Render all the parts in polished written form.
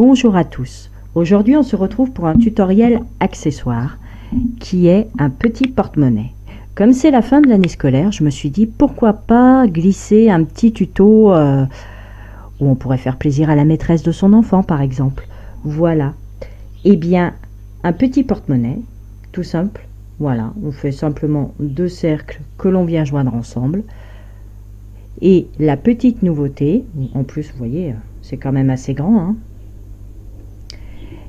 Bonjour à tous. Aujourd'hui, on se retrouve pour un tutoriel accessoire qui est un petit porte-monnaie. Comme c'est la fin de l'année scolaire, je me suis dit pourquoi pas glisser un petit tuto où on pourrait faire plaisir à la maîtresse de son enfant par exemple. Voilà. Eh bien, un petit porte-monnaie, tout simple. Voilà, on fait simplement deux cercles que l'on vient joindre ensemble. Et la petite nouveauté, en plus vous voyez, c'est quand même assez grand, hein.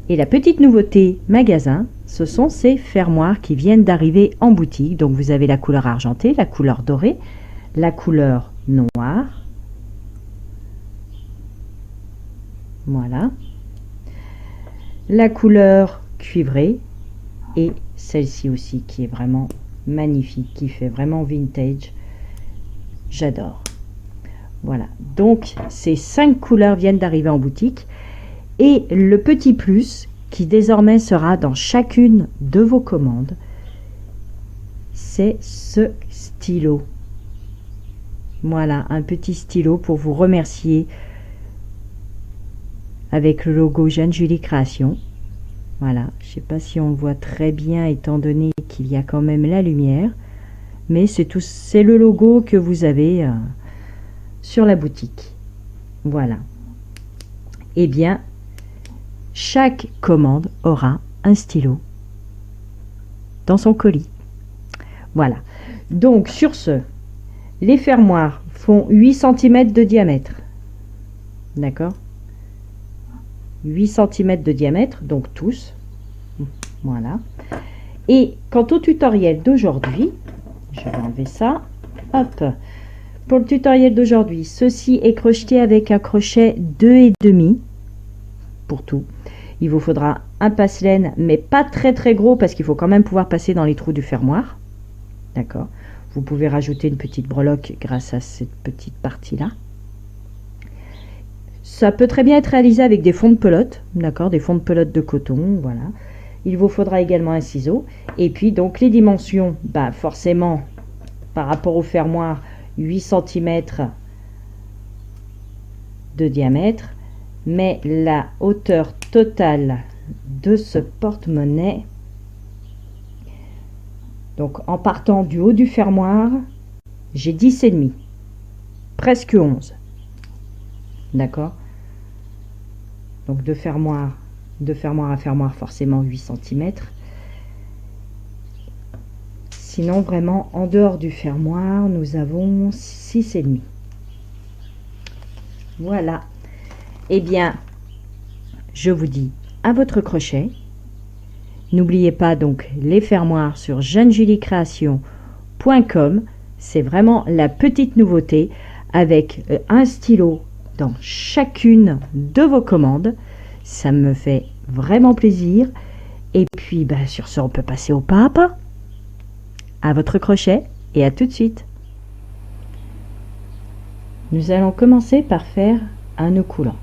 Et la petite nouveauté magasin, ce sont ces fermoirs qui viennent d'arriver en boutique. Donc vous avez la couleur argentée, la couleur dorée, la couleur noire. Voilà. La couleur cuivrée et celle-ci aussi qui est vraiment magnifique, qui fait vraiment vintage. J'adore. Voilà. Donc ces 5 couleurs viennent d'arriver en boutique. Et le petit plus qui désormais sera dans chacune de vos commandes, c'est ce stylo. Voilà, un petit stylo pour vous remercier avec le logo Jeanne Julie Création. Voilà, je ne sais pas si on le voit très bien étant donné qu'il y a quand même la lumière, mais c'est le logo que vous avez sur la boutique. Voilà. Eh bien, chaque commande aura un stylo dans son colis. Voilà. Donc, sur ce, les fermoirs font 8 cm de diamètre. D'accord? 8 cm de diamètre, donc tous. Voilà. Et quant au tutoriel d'aujourd'hui, je vais enlever ça. Hop. Pour le tutoriel d'aujourd'hui, ceci est crocheté avec un crochet 2,5 pour tout. Il vous faudra un passe-laine, mais pas très gros parce qu'il faut quand même pouvoir passer dans les trous du fermoir. D'accord. Vous pouvez rajouter une petite breloque grâce à cette petite partie-là. Ça peut très bien être réalisé avec des fonds de pelote, d'accord, des fonds de pelote de coton, voilà. Il vous faudra également un ciseau. Et puis donc les dimensions, bah forcément, par rapport au fermoir, 8 cm de diamètre. Mais la hauteur totale de ce porte-monnaie, donc en partant du haut du fermoir, j'ai 10,5, presque 11. D'accord? Donc de fermoir à fermoir, forcément 8 cm. Sinon, vraiment, en dehors du fermoir, nous avons 6,5. Voilà. Eh bien, je vous dis à votre crochet. N'oubliez pas donc les fermoirs sur jeannejulieCréation.com. C'est vraiment la petite nouveauté avec un stylo dans chacune de vos commandes. Ça me fait vraiment plaisir. Et puis, bah, sur ce, on peut passer au pas à pas. À votre crochet et à tout de suite. Nous allons commencer par faire un nœud coulant.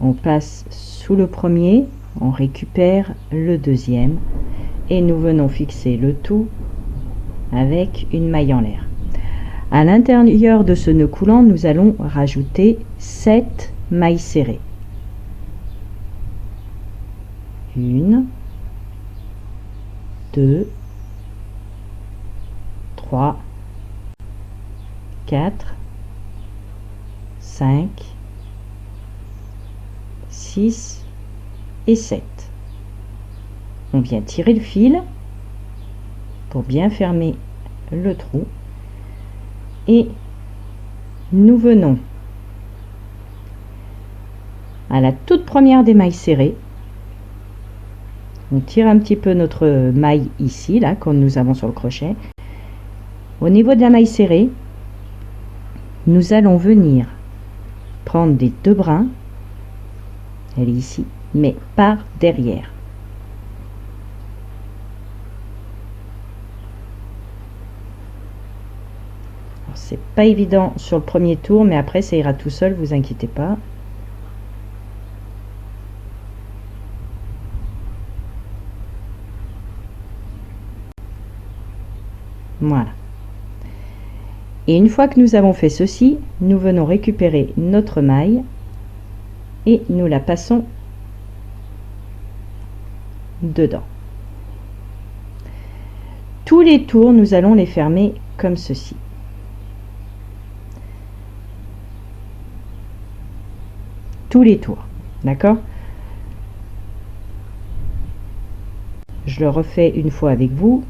On passe sous le premier, on récupère le deuxième et nous venons fixer le tout avec une maille en l'air. À l'intérieur de ce nœud coulant, nous allons rajouter 7 mailles serrées. 1, 2, 3, 4, 5, 6 et 7. On vient tirer le fil pour bien fermer le trou et nous venons à la toute première des mailles serrées. On tire un petit peu notre maille ici, là, comme nous avons sur le crochet. Au niveau de la maille serrée, nous allons venir prendre des 2 brins. Elle est ici, mais par derrière. C'est pas évident sur le premier tour, mais après ça ira tout seul, vous inquiétez pas. Voilà. Et une fois que nous avons fait ceci, nous venons récupérer notre maille et nous la passons dedans. Tous les tours, nous allons les fermer comme ceci. Tous les tours, d'accord? Je le refais une fois avec vous.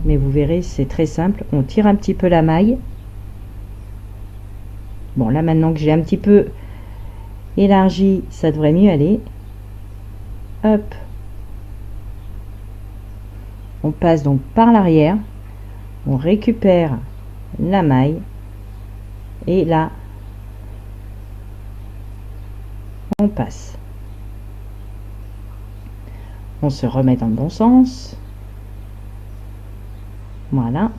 Mais vous verrez, c'est très simple. On tire un petit peu la maille. Bon, là maintenant que j'ai un petit peu élargi, ça devrait mieux aller. Hop. On passe donc par l'arrière. On récupère la maille. Et là, on passe. On se remet dans le bon sens. Voilà.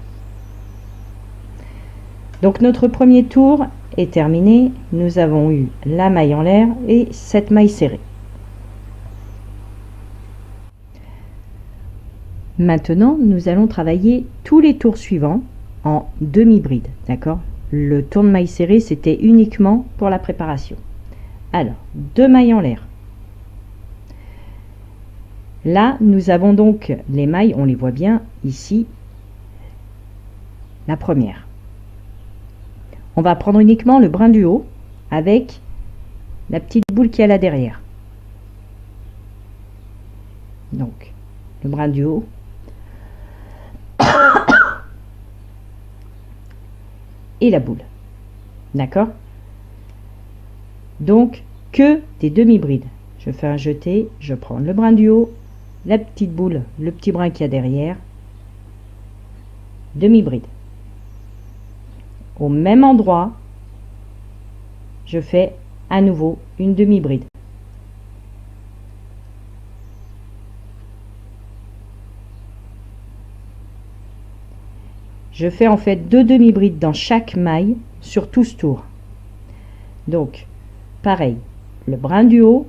Donc notre premier tour est terminé. Nous avons eu la maille en l'air et cette maille serrée. Maintenant, nous allons travailler tous les tours suivants en demi-bride. D'accord? Le tour de maille serrée, c'était uniquement pour la préparation. Alors, 2 mailles en l'air. Là, nous avons donc les mailles, on les voit bien ici. La première. On va prendre uniquement le brin du haut avec la petite boule qui est là derrière. Donc, le brin du haut. Et la boule. D'accord? Donc, que des demi-brides. Je fais un jeté, je prends le brin du haut, la petite boule, le petit brin qu'il y a derrière, demi-bride. Au même endroit, je fais à nouveau une demi-bride. Je fais en fait 2 demi-brides dans chaque maille sur tout ce tour. Donc, pareil, le brin du haut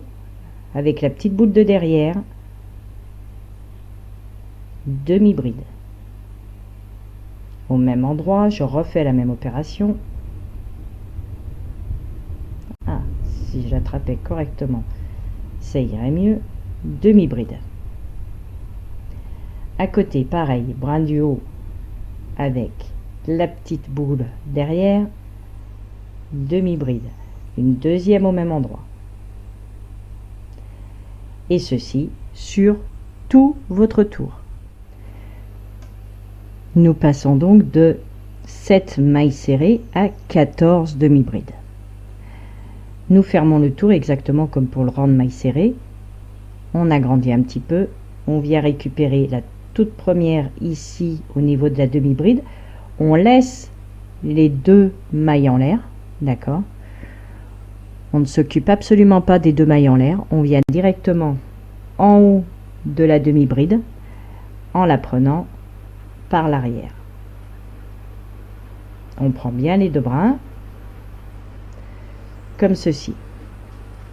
avec la petite boule de derrière, demi-bride. Au même endroit, je refais la même opération. Ah, si j'attrapais correctement, ça irait mieux. Demi-bride. À côté, pareil, brin du haut avec la petite boule derrière, demi-bride. Une deuxième au même endroit. Et ceci sur tout votre tour. Nous passons donc de 7 mailles serrées à 14 demi-brides. Nous fermons le tour exactement comme pour le rang de mailles serrées. On agrandit un petit peu. On vient récupérer la toute première ici au niveau de la demi-bride. On laisse les 2 mailles en l'air. D'accord? On ne s'occupe absolument pas des 2 mailles en l'air. On vient directement en haut de la demi-bride en la prenant par l'arrière. On prend bien les 2 brins comme ceci.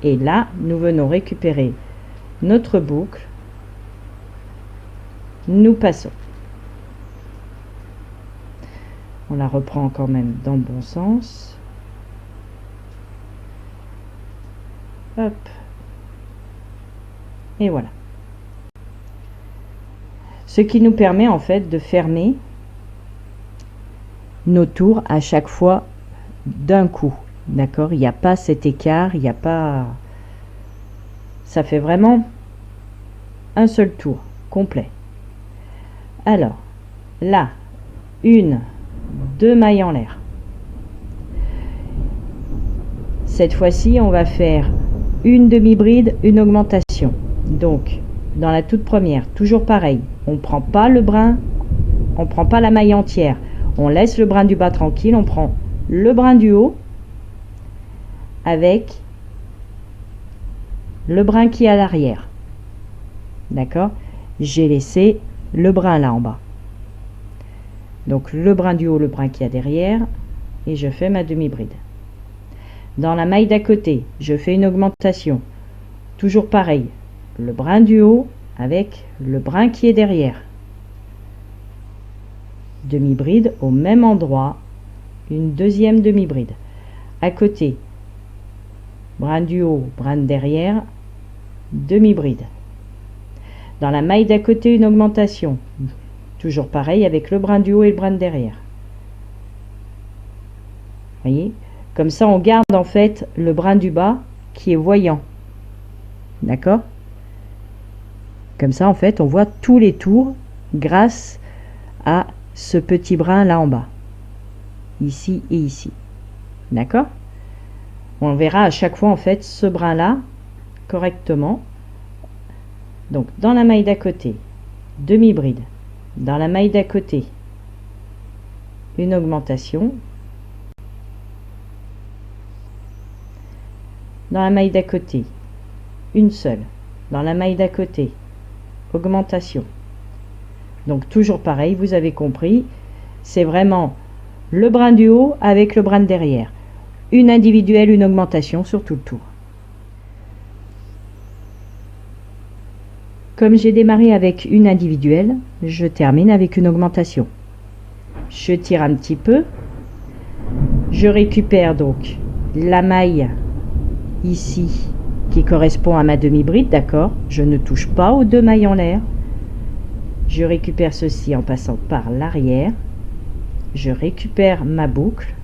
Et là, nous venons récupérer notre boucle. Nous passons. On la reprend quand même dans le bon sens. Hop. Et voilà. Ce qui nous permet en fait de fermer nos tours à chaque fois d'un coup. D'accord? Il n'y a pas cet écart, il n'y a pas... Ça fait vraiment un seul tour complet. Alors, là, 1, 2 mailles en l'air. Cette fois-ci, on va faire une demi-bride, une augmentation. Donc, dans la toute première, toujours pareil, on ne prend pas le brin, on ne prend pas la maille entière. On laisse le brin du bas tranquille, on prend le brin du haut avec le brin qui est à l'arrière. D'accord? J'ai laissé le brin là en bas. Donc le brin du haut, le brin qui est derrière, et je fais ma demi-bride. Dans la maille d'à côté, je fais une augmentation. Toujours pareil, le brin du haut avec le brin qui est derrière. Demi-bride au même endroit, une deuxième demi-bride. À côté, brin du haut, brin de derrière, demi-bride. Dans la maille d'à côté, une augmentation. Toujours pareil avec le brin du haut et le brin de derrière. Voyez, comme ça on garde en fait le brin du bas qui est voyant. D'accord? Comme ça en fait on voit tous les tours grâce à ce petit brin là en bas. Ici et ici. D'accord? On verra à chaque fois en fait ce brin là correctement. Donc dans la maille d'à côté, demi-bride. Dans la maille d'à côté, une augmentation. Dans la maille d'à côté, une seule. Dans la maille d'à côté, augmentation. Donc toujours pareil, vous avez compris, c'est vraiment le brin du haut avec le brin de derrière. Une individuelle, une augmentation sur tout le tour. Comme j'ai démarré avec une individuelle, je termine avec une augmentation. Je tire un petit peu. Je récupère donc la maille ici qui correspond à ma demi-bride, d'accord? Je ne touche pas aux deux mailles en l'air. Je récupère ceci en passant par l'arrière. Je récupère ma boucle.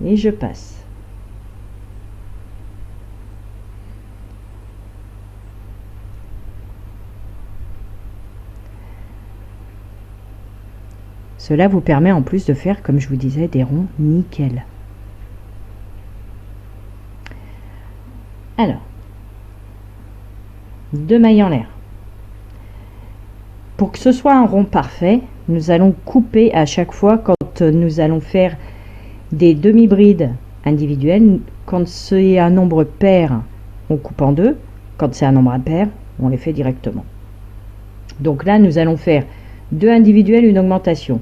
Et je passe. Cela vous permet en plus de faire, comme je vous disais, des ronds nickel. Alors, deux mailles en l'air. Pour que ce soit un rond parfait, nous allons couper à chaque fois quand nous allons faire des demi-brides individuelles. Quand c'est un nombre pair, on coupe en deux. Quand c'est un nombre impair, on les fait directement. Donc là, nous allons faire deux individuelles, une augmentation.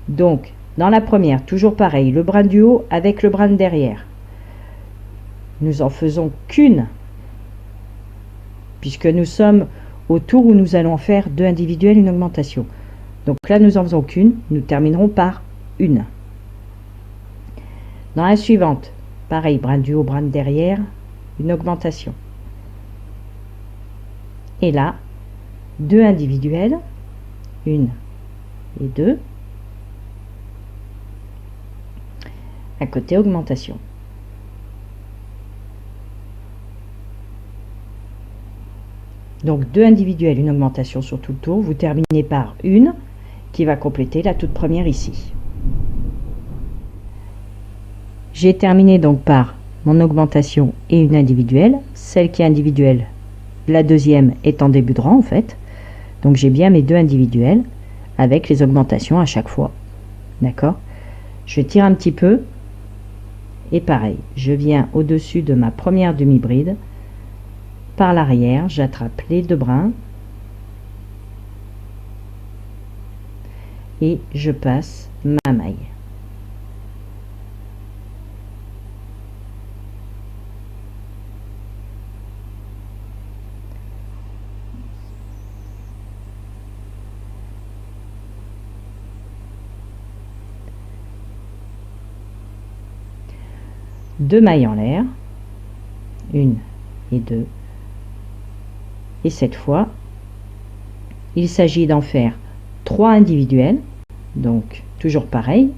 Donc, dans la première, toujours pareil, le brin du haut avec le brin de derrière. Nous en faisons qu'une, puisque nous sommes au tour où nous allons faire deux individuelles, une augmentation. Donc là, nous en faisons qu'une, nous terminerons par une. Dans la suivante, pareil, brin du haut, brin de derrière, une augmentation. Et là, deux individuelles, une et deux. À côté, augmentation. Donc deux individuelles, une augmentation sur tout le tour. Vous terminez par une qui va compléter la toute première ici. J'ai terminé donc par mon augmentation et une individuelle. Celle qui est individuelle, la deuxième est en début de rang en fait. Donc j'ai bien mes deux individuelles avec les augmentations à chaque fois. D'accord? Je tire un petit peu. Et pareil, je viens au-dessus de ma première demi-bride. Par l'arrière, j'attrape les deux brins. Et je passe ma maille. Deux mailles en l'air, une et deux, et cette fois il s'agit d'en faire trois individuelles, donc toujours pareil,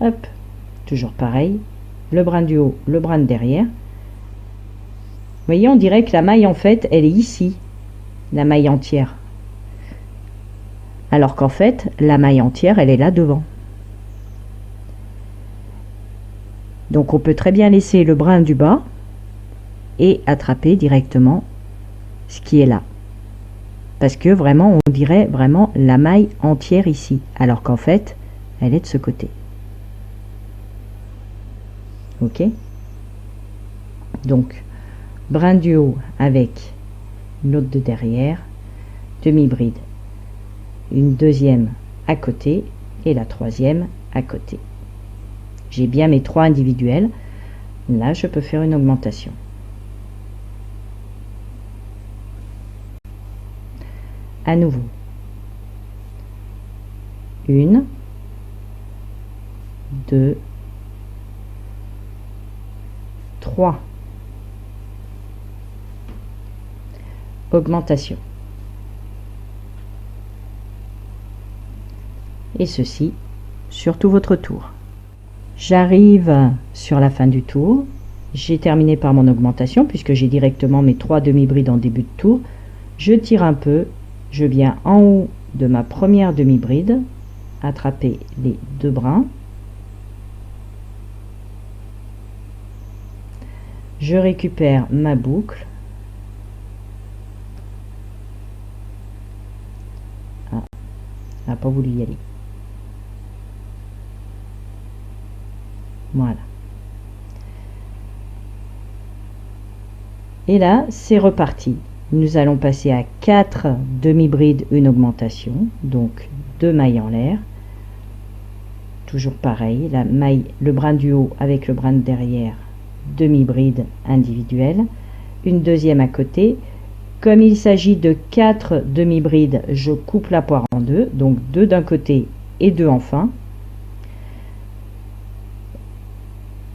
hop, toujours pareil, le brin du haut, le brin de derrière. Vous voyez, on dirait que la maille en fait elle est ici, la maille entière, alors qu'en fait la maille entière elle est là devant. Donc on peut très bien laisser le brin du bas et attraper directement ce qui est là. Parce que vraiment, on dirait vraiment la maille entière ici. Alors qu'en fait, elle est de ce côté. Ok? Donc, brin du haut avec l'autre de derrière, demi-bride. Une deuxième à côté et la troisième à côté. J'ai bien mes trois individuels. Là, je peux faire une augmentation. À nouveau. Une, deux, 3. Augmentation. Et ceci sur tout votre tour. J'arrive sur la fin du tour. J'ai terminé par mon augmentation puisque j'ai directement mes 3 demi-brides en début de tour. Je tire un peu, je viens en haut de ma première demi-bride, attraper les 2 brins. Je récupère ma boucle. Ah, elle n'a pas voulu y aller. Voilà. Et là, c'est reparti. Nous allons passer à 4 demi-brides, une augmentation, donc 2 mailles en l'air. Toujours pareil, la maille, le brin du haut avec le brin de derrière, demi-bride individuelle. Une deuxième à côté. Comme il s'agit de 4 demi-brides, je coupe la poire en deux, donc 2 d'un côté et 2 en fin.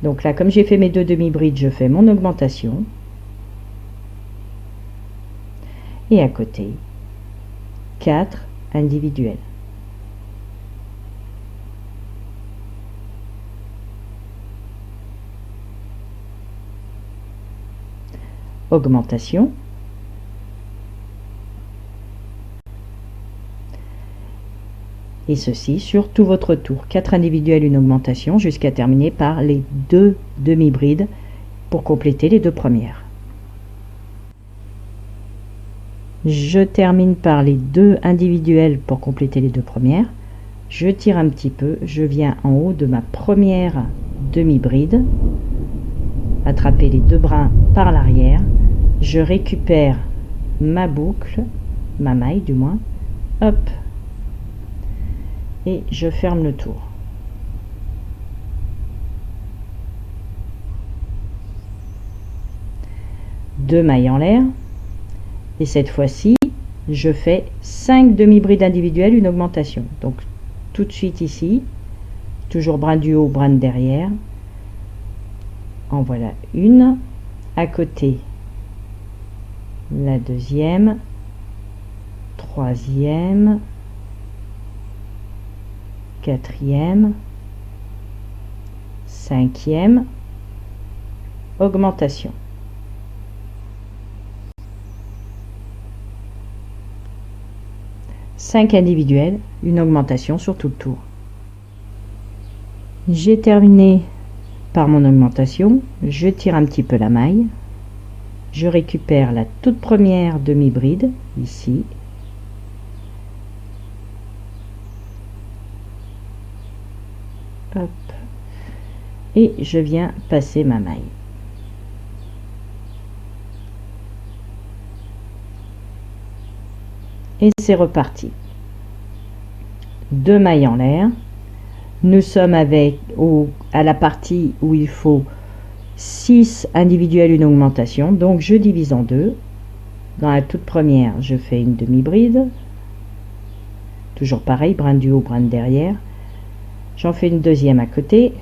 Donc là, comme j'ai fait mes 2 demi-brides, je fais mon augmentation. Et à côté, 4 individuels. Augmentation. Et ceci sur tout votre tour. 4 individuels, une augmentation, jusqu'à terminer par les 2 demi-brides pour compléter les 2 premières. Je termine par les 2 individuels pour compléter les 2 premières. Je tire un petit peu, je viens en haut de ma première demi-bride, attraper les 2 brins par l'arrière, je récupère ma boucle, ma maille du moins, hop, et je ferme le tour. Deux mailles en l'air, et cette fois-ci je fais 5 demi-brides individuelles, une augmentation. Donc tout de suite ici, toujours brin du haut, brin de derrière, en voilà une, à côté la deuxième, troisième, quatrième, cinquième, augmentation. Cinq individuels, une augmentation sur tout le tour. J'ai terminé par mon augmentation, je tire un petit peu la maille, je récupère la toute première demi-bride ici, hop, et je viens passer ma maille. Et c'est reparti. 2 mailles en l'air. Nous sommes à la partie où il faut 6 individuels, une augmentation. Donc je divise en deux. Dans la toute première, je fais une demi-bride. Toujours pareil, brin du haut, brin de derrière. J'en fais une deuxième à côté.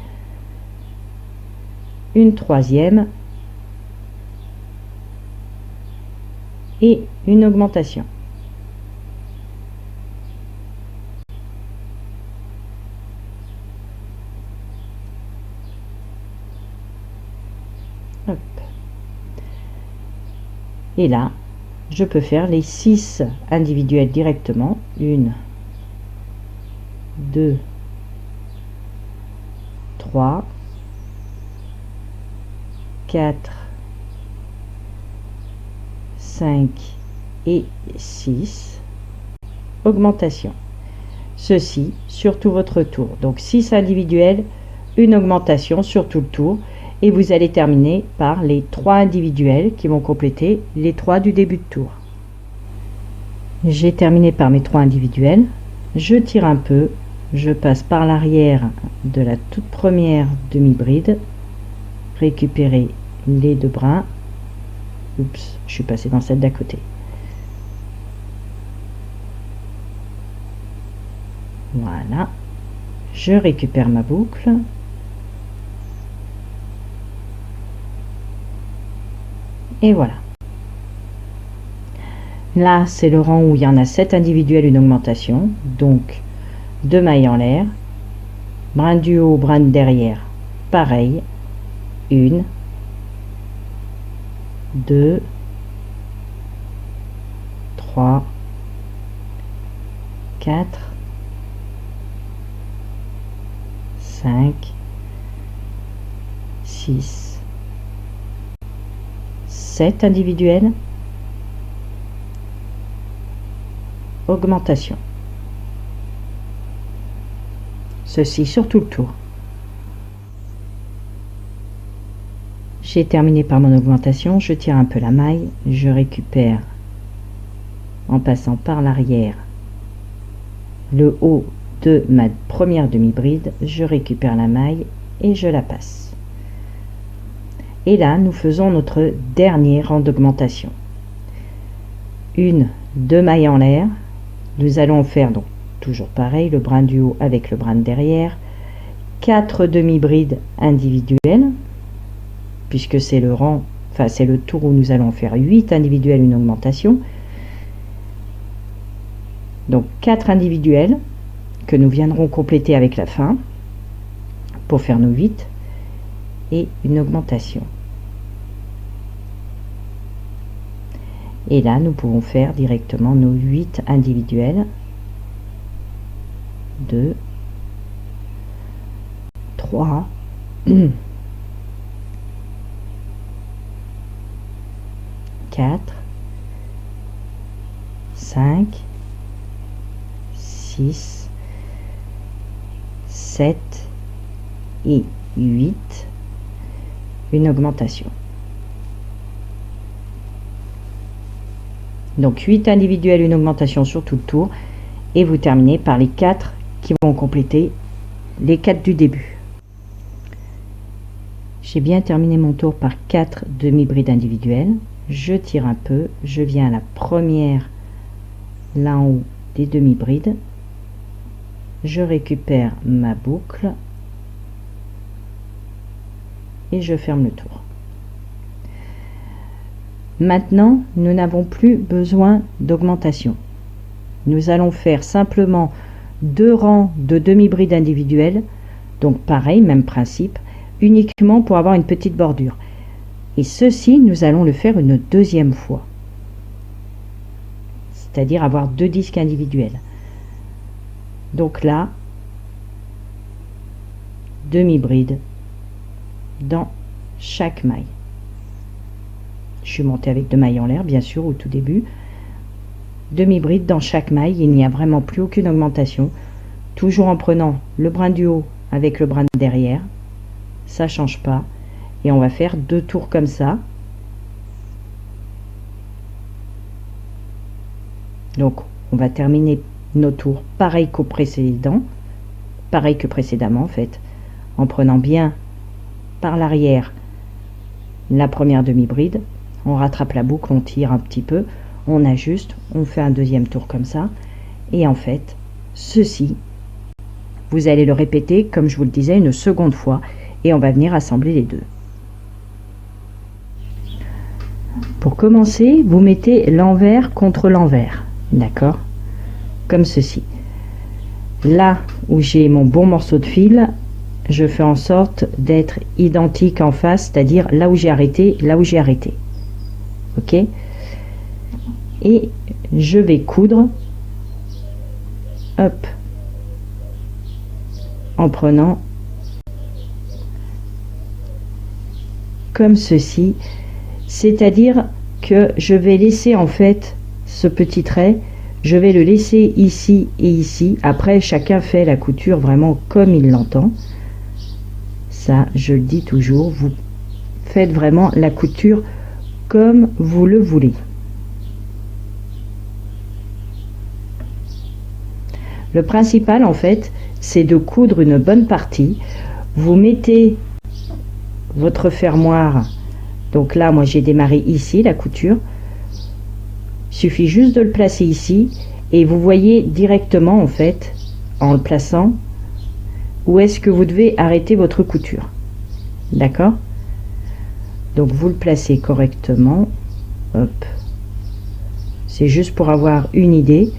Une troisième. Et une augmentation. Hop. Et là, je peux faire les 6 individuels directement. 1, 2, 3, 4, 5 et 6. Augmentation. Ceci sur tout votre tour. Donc 6 individuels, une augmentation sur tout le tour. Et vous allez terminer par les 3 individuels qui vont compléter les 3 du début de tour. J'ai terminé par mes 3 individuels. Je tire un peu, je passe par l'arrière de la toute première demi-bride, récupérer les 2 brins. Oups, je suis passé dans celle d'à côté. Voilà, je récupère ma boucle. Et voilà. Là, c'est le rang où il y en a 7 individuels, une augmentation. Donc, 2 mailles en l'air. Brin du haut, brin de derrière. Pareil. 1, 2, 3, 4, 5, 6, 7 individuels. Augmentation. Ceci sur tout le tour. J'ai terminé par mon augmentation, je tire un peu la maille, je récupère en passant par l'arrière le haut de ma première demi-bride, je récupère la maille et je la passe. Et là, nous faisons notre dernier rang d'augmentation. 1, 2 mailles en l'air, nous allons faire donc toujours pareil, le brin du haut avec le brin de derrière, 4 demi-brides individuelles, puisque c'est le rang, enfin c'est le tour où nous allons faire 8 individuels, une augmentation. Donc 4 individuels que nous viendrons compléter avec la fin pour faire nos 8 et une augmentation. Et là, nous pouvons faire directement nos 8 individuels. 2, 3, 4, 5, 6, 7 et 8, une augmentation. Donc 8 individuels, une augmentation sur tout le tour, et vous terminez par les 4 qui vont compléter les 4 du début. J'ai bien terminé mon tour par 4 demi-brides individuelles. Je tire un peu, je viens à la première là en haut des demi-brides, je récupère ma boucle et je ferme le tour. Maintenant, nous n'avons plus besoin d'augmentation. Nous allons faire simplement 2 rangs de demi-brides individuelles, donc pareil, même principe, uniquement pour avoir une petite bordure. Et ceci, nous allons le faire une deuxième fois, c'est-à-dire avoir 2 disques individuels. Donc là, demi-bride dans chaque maille. Je suis montée avec 2 mailles en l'air, bien sûr, au tout début. Demi-bride dans chaque maille, il n'y a vraiment plus aucune augmentation. Toujours en prenant le brin du haut avec le brin de derrière. Ça ne change pas. Et on va faire 2 tours comme ça. Donc, on va terminer nos tours pareil qu'au précédent. Pareil que précédemment, en fait. En prenant bien par l'arrière la première demi-bride. On rattrape la boucle, on tire un petit peu, on ajuste, on fait un deuxième tour comme ça. Et en fait, ceci, vous allez le répéter, comme je vous le disais, une seconde fois. Et on va venir assembler les deux. Pour commencer, vous mettez l'envers contre l'envers. D'accord? Comme ceci. Là où j'ai mon bon morceau de fil, je fais en sorte d'être identique en face, c'est-à-dire là où j'ai arrêté, là où j'ai arrêté. Ok? Et je vais coudre, hop, en prenant comme ceci, c'est-à-dire que je vais laisser en fait ce petit trait, je vais le laisser ici et ici. Après, chacun fait la couture vraiment comme il l'entend. Ça, je le dis toujours, vous faites vraiment la couture comme vous le voulez. Le principal, en fait, c'est de coudre une bonne partie. Vous mettez votre fermoir, donc là, moi, j'ai démarré ici la couture. Il suffit juste de le placer ici et vous voyez directement, en fait, en le plaçant, où est-ce que vous devez arrêter votre couture. D'accord? Donc vous le placez correctement. Hop. C'est juste pour avoir une idée.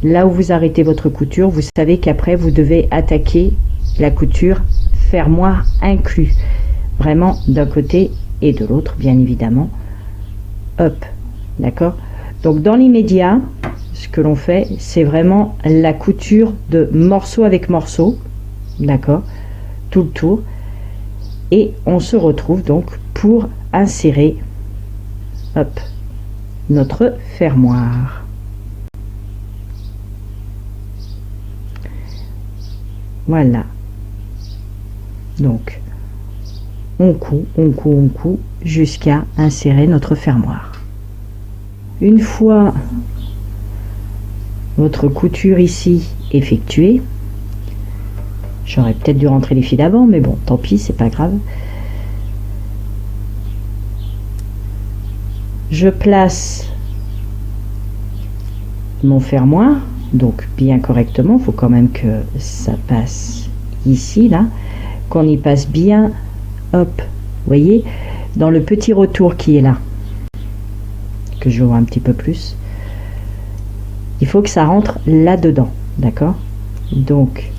Là où vous arrêtez votre couture, vous savez qu'après vous devez attaquer la couture fermoir inclus. Vraiment d'un côté et de l'autre, bien évidemment. Hop. D'accord? Donc dans l'immédiat, ce que l'on fait, c'est vraiment la couture de morceau avec morceau. D'accord? Tout le tour. Et on se retrouve donc pour insérer, hop, notre fermoir. Voilà. Donc, on coud jusqu'à insérer notre fermoir. Une fois votre couture ici effectuée, j'aurais peut-être dû rentrer les fils d'avant, mais bon, tant pis, c'est pas grave. Je place mon fermoir, donc bien correctement, il faut quand même que ça passe ici, là, qu'on y passe bien, hop, vous voyez, dans le petit retour qui est là, que je vois un petit peu plus, il faut que ça rentre là-dedans, d'accord? Donc,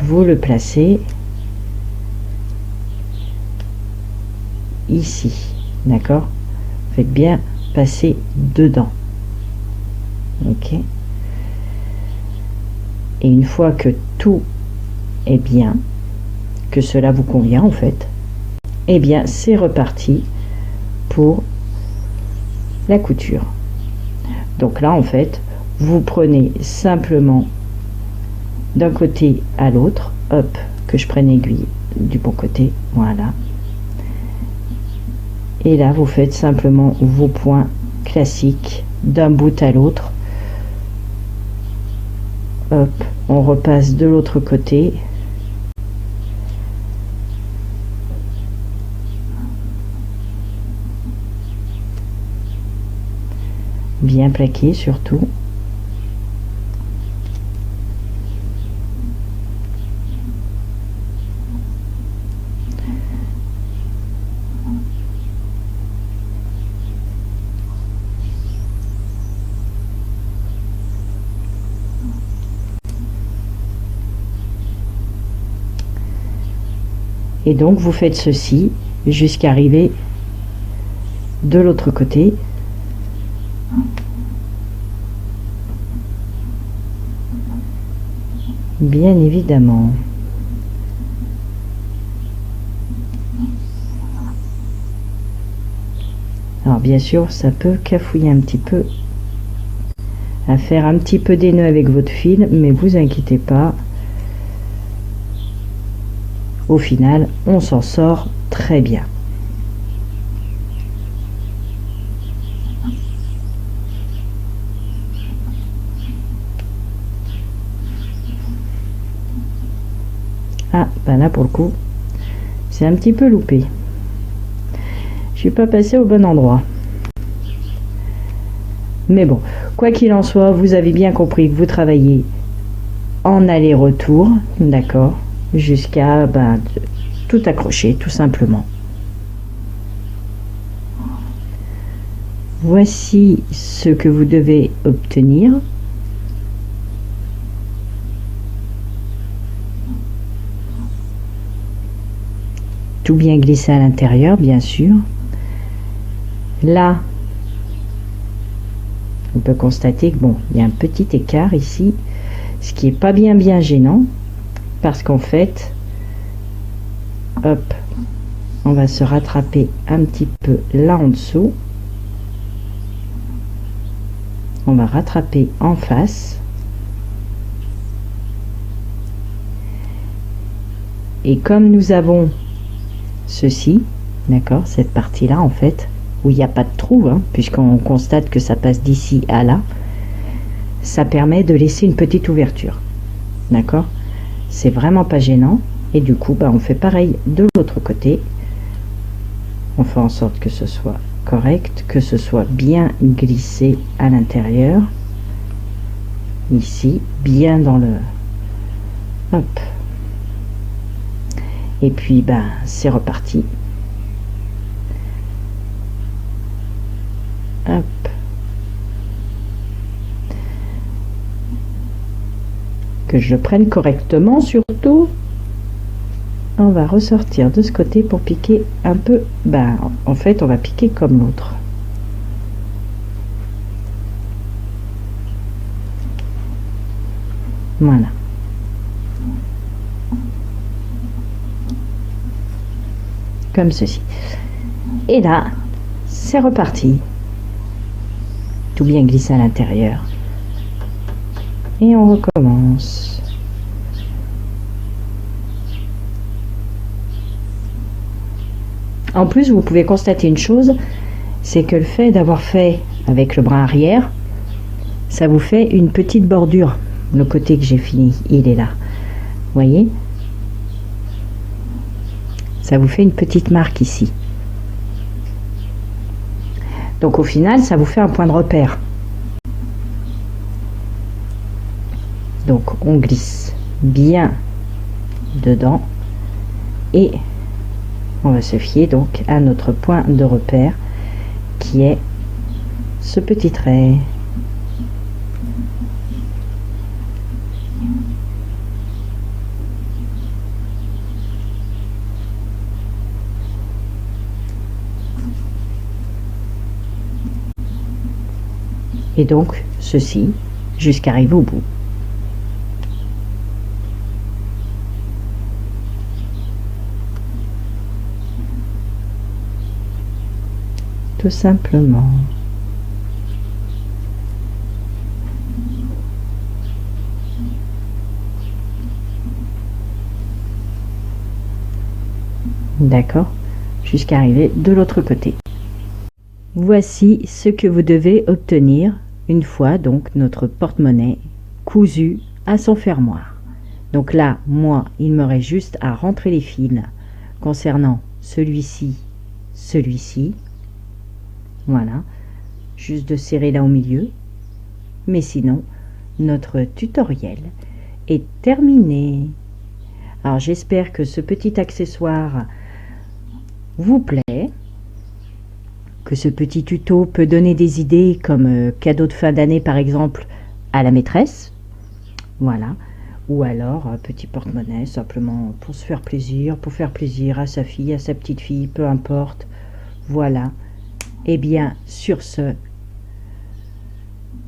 vous le placez ici, d'accord? Faites bien passer dedans. Ok. Et une fois que tout est bien, que cela vous convient en fait, et bien c'est reparti pour la couture. Donc là en fait, vous prenez simplement d'un côté à l'autre, hop, que je prenne aiguille du bon côté, voilà. Et là vous faites simplement vos points classiques d'un bout à l'autre. Hop, on repasse de l'autre côté. Bien plaqué surtout. Et donc vous faites ceci jusqu'à arriver de l'autre côté. Bien évidemment. Alors bien sûr, ça peut cafouiller un petit peu, à faire un petit peu des nœuds avec votre fil, mais vous inquiétez pas. Au final, on s'en sort très bien. Ah, ben là pour le coup, c'est un petit peu loupé. Je suis pas passé au bon endroit. Mais bon, quoi qu'il en soit, vous avez bien compris que vous travaillez en aller-retour, d'accord, jusqu'à tout accrocher, tout simplement. Voici ce que vous devez obtenir. Tout bien glissé à l'intérieur, bien sûr. Là, on peut constater que bon, il y a un petit écart ici, ce qui est pas bien gênant, parce qu'en fait, hop, on va se rattraper un petit peu là en dessous. On va rattraper en face. Et comme nous avons ceci, d'accord, cette partie-là en fait, où il n'y a pas de trou, hein, puisqu'on constate que ça passe d'ici à là, ça permet de laisser une petite ouverture, d'accord, c'est vraiment pas gênant. Et du coup, on fait pareil de l'autre côté, on fait en sorte que ce soit correct, que ce soit bien glissé à l'intérieur, ici, bien dans le, hop, Et puis ben c'est reparti. Hop. Que je prenne correctement surtout. On va ressortir de ce côté pour piquer un peu. Ben en fait on va piquer comme l'autre. Voilà. Comme ceci. Et là, c'est reparti. Tout bien glissé à l'intérieur. Et on recommence. En plus, vous pouvez constater une chose, c'est que le fait d'avoir fait avec le bras arrière, ça vous fait une petite bordure. Le côté que j'ai fini, il est là. Vous voyez? Ça vous fait une petite marque ici. Donc au final, ça vous fait un point de repère. Donc on glisse bien dedans et on va se fier donc à notre point de repère qui est ce petit trait. Et donc ceci jusqu'à arriver au bout. Tout simplement. D'accord, jusqu'à arriver de l'autre côté. Voici ce que vous devez obtenir une fois donc notre porte-monnaie cousu à son fermoir. Donc là, moi, il me reste juste à rentrer les fils concernant celui-ci, celui-ci. Voilà, juste de serrer là au milieu. Mais sinon, notre tutoriel est terminé. Alors j'espère que ce petit accessoire vous plaît, que ce petit tuto peut donner des idées comme cadeau de fin d'année par exemple à la maîtresse. Voilà. Ou alors un petit porte-monnaie simplement pour se faire plaisir à sa fille, à sa petite fille, peu importe. Voilà. Et bien sur ce,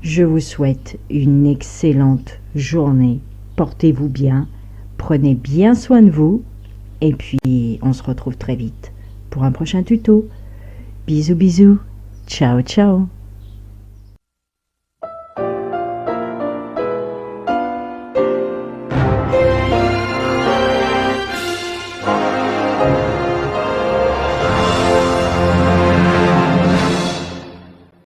je vous souhaite une excellente journée. Portez-vous bien, prenez bien soin de vous et puis on se retrouve très vite pour un prochain tuto. Bisous bisous, ciao ciao.